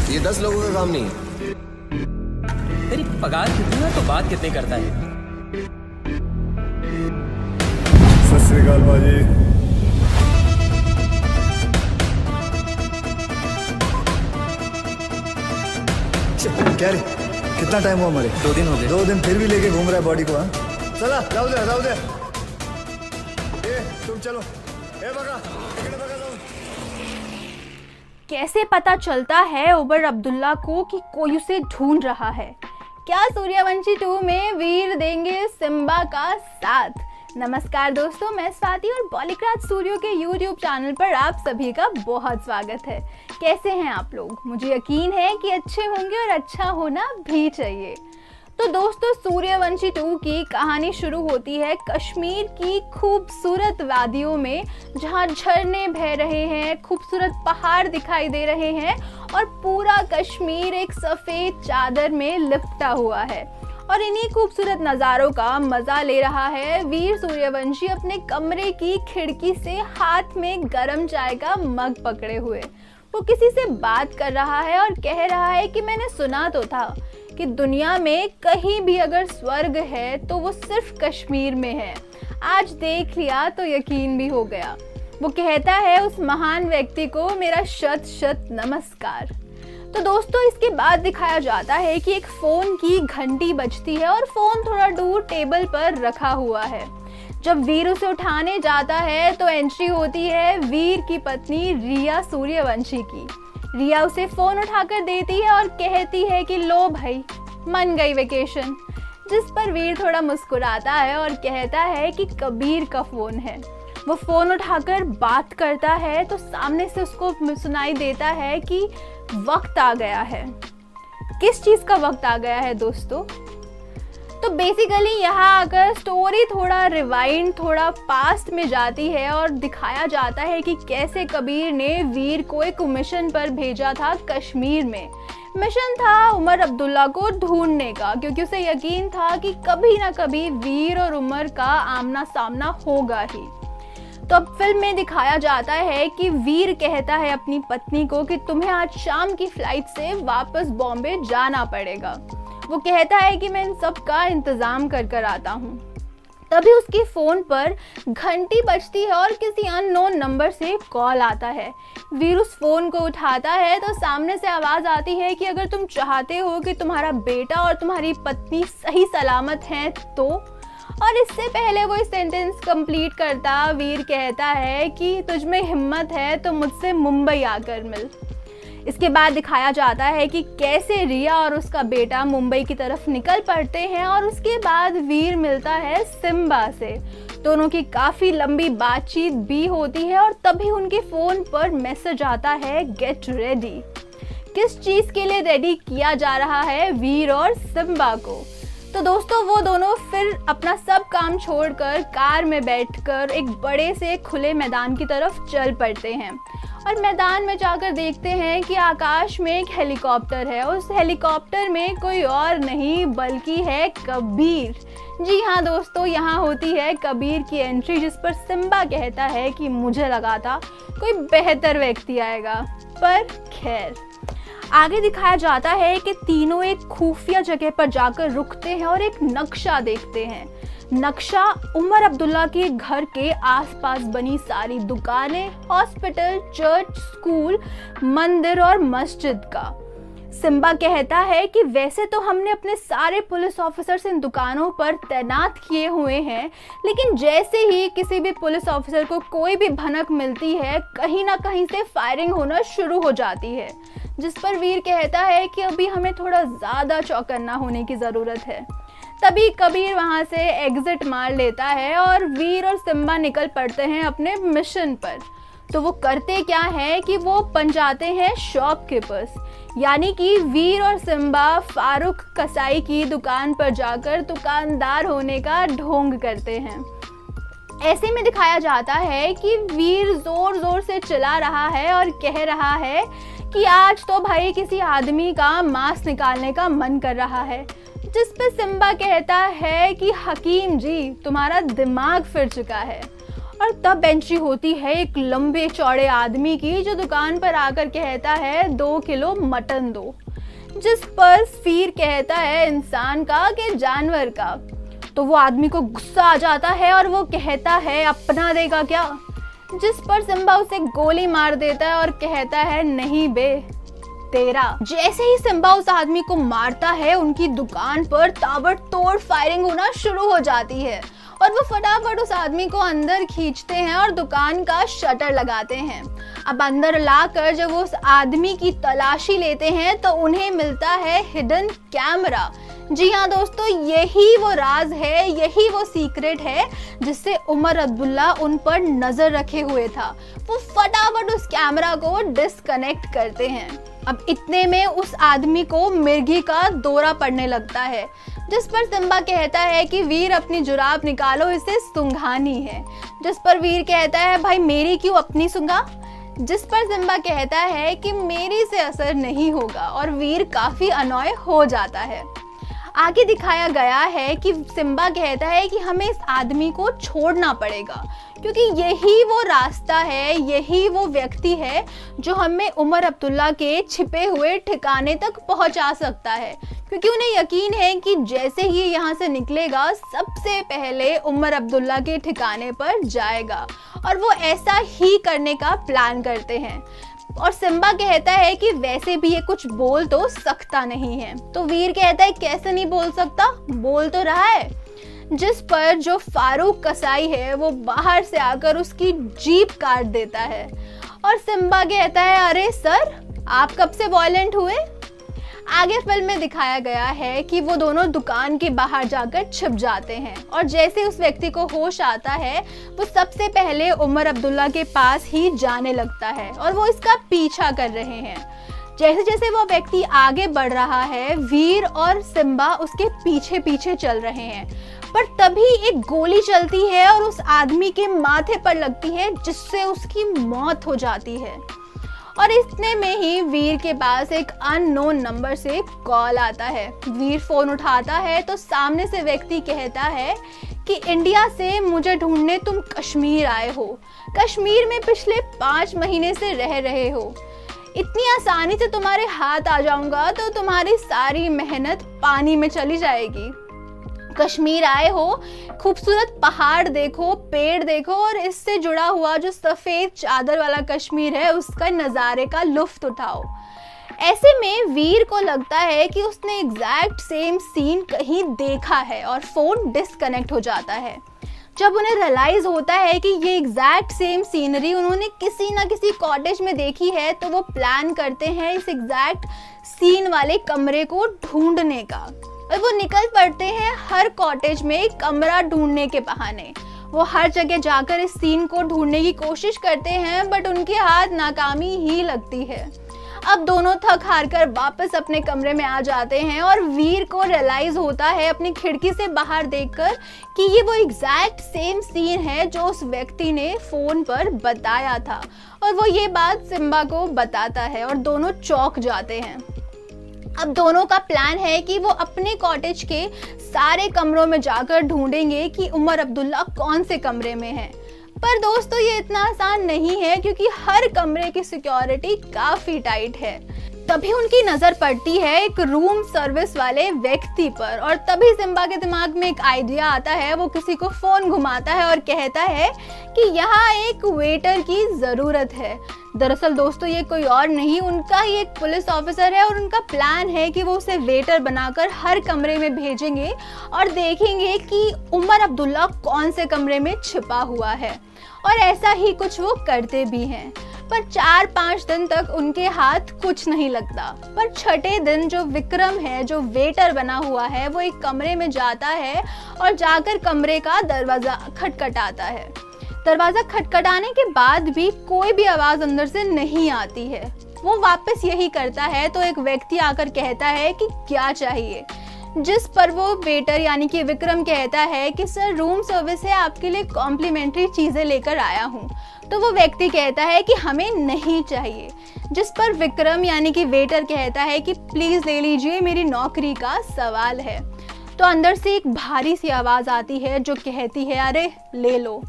ये 10 लोगों का काम नहीं है। तेरी पगार कितनी है तो बात कितनी करता है? सत श्री अकाल बाजी। क्या रे, कितना टाइम हुआ मरे? 2 दिन हो गए। 2 दिन फिर भी लेके घूम रहा है बॉडी को? हाँ चला, जाओ दे। ए तुम चलो, ए बगा जाओ। कैसे पता चलता है उमर अब्दुल्ला को कि कोई उसे ढूंढ रहा है? क्या सूर्यवंशी 2 में वीर देंगे सिम्बा का साथ? नमस्कार दोस्तों, मैं स्वाति और बॉलीक्राफ्ट स्टूडियो के YouTube चैनल पर आप सभी का बहुत स्वागत है। कैसे हैं आप लोग? मुझे यकीन है कि अच्छे होंगे और अच्छा होना भी चाहिए। तो दोस्तों, सूर्यवंशी 2 की कहानी शुरू होती है कश्मीर की खूबसूरत वादियों में, जहां झरने बह रहे हैं, खूबसूरत पहाड़ दिखाई दे रहे हैं और पूरा कश्मीर एक सफ़ेद चादर में लिपटा हुआ है। और इन्हीं खूबसूरत नज़ारों का मज़ा ले रहा है वीर सूर्यवंशी अपने कमरे की खिड़की से हाथ में गर्म चाय का मग पकड़े हुए। वो किसी से बात कर रहा है और कह रहा है कि मैंने सुना तो था कि दुनिया में कहीं भी अगर स्वर्ग है तो वो सिर्फ कश्मीर में है। आज देख लिया तो यकीन भी हो गया। वो कहता है उस महान व्यक्ति को मेरा शत शत नमस्कार। तो दोस्तों, इसके बाद दिखाया जाता है कि एक फ़ोन की घंटी बजती है और फ़ोन थोड़ा दूर टेबल पर रखा हुआ है। जब वीर उसे उठाने जाता है तो एंट्री होती है वीर की पत्नी रिया सूर्यवंशी की। रिया उसे फ़ोन उठाकर देती है और कहती है कि लो भाई, मन गई वेकेशन। जिस पर वीर थोड़ा मुस्कुराता है और कहता है कि कबीर का फ़ोन है। वो फ़ोन उठाकर बात करता है तो सामने से उसको सुनाई देता है कि वक्त आ गया है। किस चीज़ का वक्त आ गया है दोस्तों? तो बेसिकली यहाँ आकर स्टोरी थोड़ा रिवाइंड, थोड़ा पास्ट में जाती है और दिखाया जाता है कि कैसे कबीर ने वीर को एक मिशन पर भेजा था कश्मीर में। मिशन था उमर अब्दुल्ला को ढूंढने का, क्योंकि उसे यकीन था कि कभी ना कभी वीर और उमर का आमना सामना होगा ही। तो अब फिल्म में दिखाया जाता है कि वीर कहता है अपनी पत्नी को कि तुम्हें आज शाम की फ्लाइट से वापस बॉम्बे जाना पड़ेगा। वो कहता है कि मैं इन सब का इंतज़ाम कर आता हूँ। तभी उसके फ़ोन पर घंटी बजती है और किसी अननोन नंबर से कॉल आता है। वीर उस फ़ोन को उठाता है तो सामने से आवाज़ आती है कि अगर तुम चाहते हो कि तुम्हारा बेटा और तुम्हारी पत्नी सही सलामत हैं तो। और इससे पहले वो इस सेंटेंस कंप्लीट करता वीर कहता है कि तुझ में हिम्मत है तो मुझसे मुंबई आकर मिल। इसके बाद दिखाया जाता है कि कैसे रिया और उसका बेटा मुंबई की तरफ निकल पड़ते हैं और उसके बाद वीर मिलता है सिम्बा से। दोनों की काफ़ी लंबी बातचीत भी होती है और तभी उनके फ़ोन पर मैसेज आता है गेट रेडी। किस चीज़ के लिए रेडी किया जा रहा है वीर और सिम्बा को? तो दोस्तों, वो दोनों फिर अपना सब काम छोड़कर कार में बैठकर एक बड़े से खुले मैदान की तरफ चल पड़ते हैं और मैदान में जाकर देखते हैं कि आकाश में एक हेलीकॉप्टर है। उस हेलीकॉप्टर में कोई और नहीं बल्कि है कबीर। जी हाँ दोस्तों, यहाँ होती है कबीर की एंट्री, जिस पर सिम्बा कहता है कि मुझे लगा था कोई बेहतर व्यक्ति आएगा, पर खैर। आगे दिखाया जाता है कि तीनों एक खुफिया जगह पर जाकर रुकते हैं और एक नक्शा देखते हैं। नक्शा उमर अब्दुल्ला के घर के आसपास बनी सारी दुकानें, हॉस्पिटल, चर्च, स्कूल, मंदिर और मस्जिद का। सिम्बा कहता है कि वैसे तो हमने अपने सारे पुलिस ऑफिसर्स इन दुकानों पर तैनात किए हुए हैं, लेकिन जैसे ही किसी भी पुलिस ऑफिसर को कोई भी भनक मिलती है, कहीं ना कहीं से फायरिंग होना शुरू हो जाती है। जिस पर वीर कहता है कि अभी हमें थोड़ा ज़्यादा चौकन्ना होने की ज़रूरत है। तभी कबीर वहाँ से एग्जिट मार लेता है और वीर और सिम्बा निकल पड़ते हैं अपने मिशन पर। तो वो करते क्या है कि वो बन जाते हैं शॉपकीपर्स, यानी कि वीर और सिम्बा फारूक कसाई की दुकान पर जाकर दुकानदार होने का ढोंग करते हैं। ऐसे में दिखाया जाता है कि वीर जोर जोर से चिल्ला रहा है और कह रहा है कि आज तो भाई किसी आदमी का मांस निकालने का मन कर रहा है। जिस पर सिम्बा कहता है कि हकीम जी, तुम्हारा दिमाग फिर चुका है। और तब एंट्री होती है एक लंबे चौड़े आदमी की, जो दुकान पर आकर कहता है 2 किलो मटन दो। जिस पर वीर कहता है इंसान का कि जानवर का। तो वो आदमी को गुस्सा आ जाता है और वो कहता है अपना देगा क्या। जिस पर सिम्बा उसे गोली मार देता है और कहता है नहीं बे, तेरा। जैसे ही सिम्बा उस आदमी को मारता है, उनकी दुकान पर ताबड़तोड़ फायरिंग होना शुरू हो जाती है और वो फटाफट उस आदमी को अंदर खींचते हैं और दुकान का शटर लगाते हैं। अब अंदर लाकर जब वो उस आदमी की तलाशी लेते हैं तो उन्हें मिलता है हिडन कैमरा। जी हाँ दोस्तों, यही वो राज है, यही वो सीक्रेट है जिससे उमर अब्दुल्ला उन पर नजर रखे हुए था। वो फटाफट उस कैमरा को डिस्कनेक्ट करते हैं। अब इतने में उस आदमी को मिर्गी का दौरा पड़ने लगता है, जिस पर सिम्बा कहता है कि वीर अपनी जुराब निकालो, इसे सुंघानी है। जिस पर वीर कहता है भाई मेरी क्यों, अपनी सुंघा। जिस पर सिम्बा कहता है कि मेरी से असर नहीं होगा और वीर काफी अनॉय हो जाता है। आगे दिखाया गया है कि सिम्बा कहता है कि हमें इस आदमी को छोड़ना पड़ेगा, क्योंकि यही वो रास्ता है, यही वो व्यक्ति है जो हमें उमर अब्दुल्ला के छिपे हुए ठिकाने तक पहुंचा सकता है। क्योंकि उन्हें यकीन है कि जैसे ही यहाँ से निकलेगा सबसे पहले उमर अब्दुल्ला के ठिकाने पर जाएगा और वो ऐसा ही करने का प्लान करते हैं। और सिम्बा कहता है कि वैसे भी ये कुछ बोल तो सकता नहीं है। तो वीर कहता है कैसे नहीं बोल सकता, बोल तो रहा है। जिस पर जो फारूक कसाई है वो बाहर से आकर उसकी जीप काट देता है और सिम्बा कहता है अरे सर, आप कब से वॉयलेंट हुए। आगे फिल्म में दिखाया गया है कि वो दोनों दुकान के बाहर जाकर छिप जाते हैं और जैसे उस व्यक्ति को होश आता है वो सबसे पहले उमर अब्दुल्ला के पास ही जाने लगता है और वो इसका पीछा कर रहे हैं। जैसे जैसे वो व्यक्ति आगे बढ़ रहा है, वीर और सिम्बा उसके पीछे पीछे चल रहे हैं, पर तभी एक गोली चलती है और उस आदमी के माथे पर लगती है, जिससे उसकी मौत हो जाती है। और इतने में ही वीर के पास एक अननोन नंबर से कॉल आता है। वीर फोन उठाता है तो सामने से व्यक्ति कहता है कि इंडिया से मुझे ढूंढने तुम कश्मीर आए हो, कश्मीर में पिछले 5 महीने से रह रहे हो, इतनी आसानी से तुम्हारे हाथ आ जाऊंगा तो तुम्हारी सारी मेहनत पानी में चली जाएगी। कश्मीर आए हो, खूबसूरत पहाड़ देखो, पेड़ देखो और इससे जुड़ा हुआ जो सफेद चादर वाला कश्मीर है उसका नज़ारे का लुत्फ उठाओ। ऐसे में वीर को लगता है कि उसने एग्जैक्ट सेम सीन कहीं देखा है और फोन डिस्कनेक्ट हो जाता है। जब उन्हें रियलाइज होता है कि ये एग्जैक्ट सेम सीनरी उन्होंने किसी ना किसी कॉटेज में देखी है, तो वो प्लान करते हैं इस एग्जैक्ट सीन वाले कमरे को ढूंढने का और वो निकल पड़ते हैं हर कॉटेज में कमरा ढूंढने के बहाने। वो हर जगह जाकर इस सीन को ढूंढने की कोशिश करते हैं, बट उनके हाथ नाकामी ही लगती है। अब दोनों थक हार कर वापस अपने कमरे में आ जाते हैं और वीर को रियलाइज होता है अपनी खिड़की से बाहर देखकर कि ये वो एग्जैक्ट सेम सीन है जो उस व्यक्ति ने फोन पर बताया था और वो ये बात सिम्बा को बताता है और दोनों चौंक जाते हैं। अब दोनों का प्लान है कि वो अपने कॉटेज के सारे कमरों में जाकर ढूंढेंगे कि उमर अब्दुल्ला कौन से कमरे में है। पर दोस्तों ये इतना आसान नहीं है, क्योंकि हर कमरे की सिक्योरिटी काफी टाइट है। तभी उनकी नजर पड़ती है एक रूम सर्विस वाले व्यक्ति पर और तभी सिम्बा के दिमाग में एक आइडिया आता है। वो किसी को फोन घुमाता है और कहता है कि यहाँ एक वेटर की जरूरत है। दरअसल दोस्तों ये कोई और नहीं, उनका ही एक पुलिस ऑफिसर है और उनका प्लान है कि वो उसे वेटर बनाकर हर कमरे में भेजेंगे और देखेंगे कि उमर अब्दुल्ला कौन से कमरे में छिपा हुआ है। और ऐसा ही कुछ वो करते भी हैं। पर 4-5 दिन तक उनके हाथ कुछ नहीं लगता। पर छठे दिन जो विक्रम है, जो वेटर बना हुआ है, वो एक कमरे में जाता है और जाकर कमरे का दरवाजा खटखटाता है। दरवाजा खटखटाने के बाद भी कोई भी आवाज अंदर से नहीं आती है। वो वापस यही करता है तो एक व्यक्ति आकर कहता है कि क्या चाहिए, जिस पर वो वेटर यानी कि विक्रम कहता है कि सर रूम सर्विस है, आपके लिए कॉम्प्लीमेंट्री चीजें लेकर आया हूँ। तो वो व्यक्ति कहता है कि हमें नहीं चाहिए, जिस पर विक्रम यानी कि वेटर कहता है कि प्लीज ले लीजिए, मेरी नौकरी का सवाल है। तो अंदर से एक भारी सी आवाज आती है जो कहती है अरे ले लो।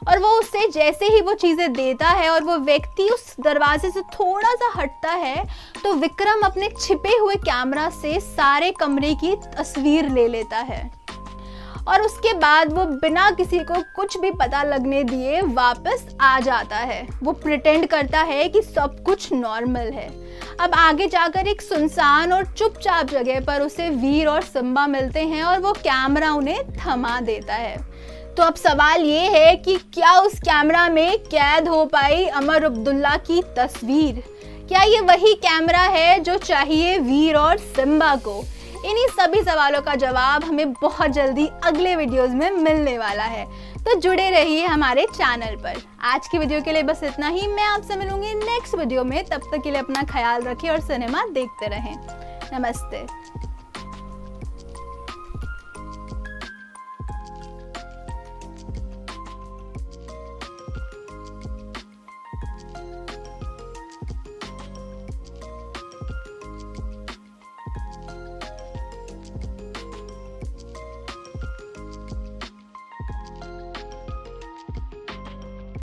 और वो उससे जैसे ही वो चीज़ें देता है और वो व्यक्ति उस दरवाजे से थोड़ा सा हटता है तो विक्रम अपने छिपे हुए कैमरा से सारे कमरे की तस्वीर ले लेता है और उसके बाद वो बिना किसी को कुछ भी पता लगने दिए वापस आ जाता है। वो प्रिटेंड करता है कि सब कुछ नॉर्मल है। अब आगे जाकर एक सुनसान और चुपचाप जगह पर उसे वीर और सिम्बा मिलते हैं और वो कैमरा उन्हें थमा देता है। तो अब सवाल ये है कि क्या उस कैमरा में कैद हो पाई अमर अब्दुल्ला की तस्वीर? क्या ये वही कैमरा है जो चाहिए वीर और सिम्बा को? इन्हीं सभी सवालों का जवाब हमें बहुत जल्दी अगले वीडियोस में मिलने वाला है, तो जुड़े रहिए हमारे चैनल पर। आज की वीडियो के लिए बस इतना ही। मैं आपसे मिलूंगी नेक्स्ट वीडियो में। तब तक के लिए अपना ख्याल रखिए और सिनेमा देखते रहें। नमस्ते।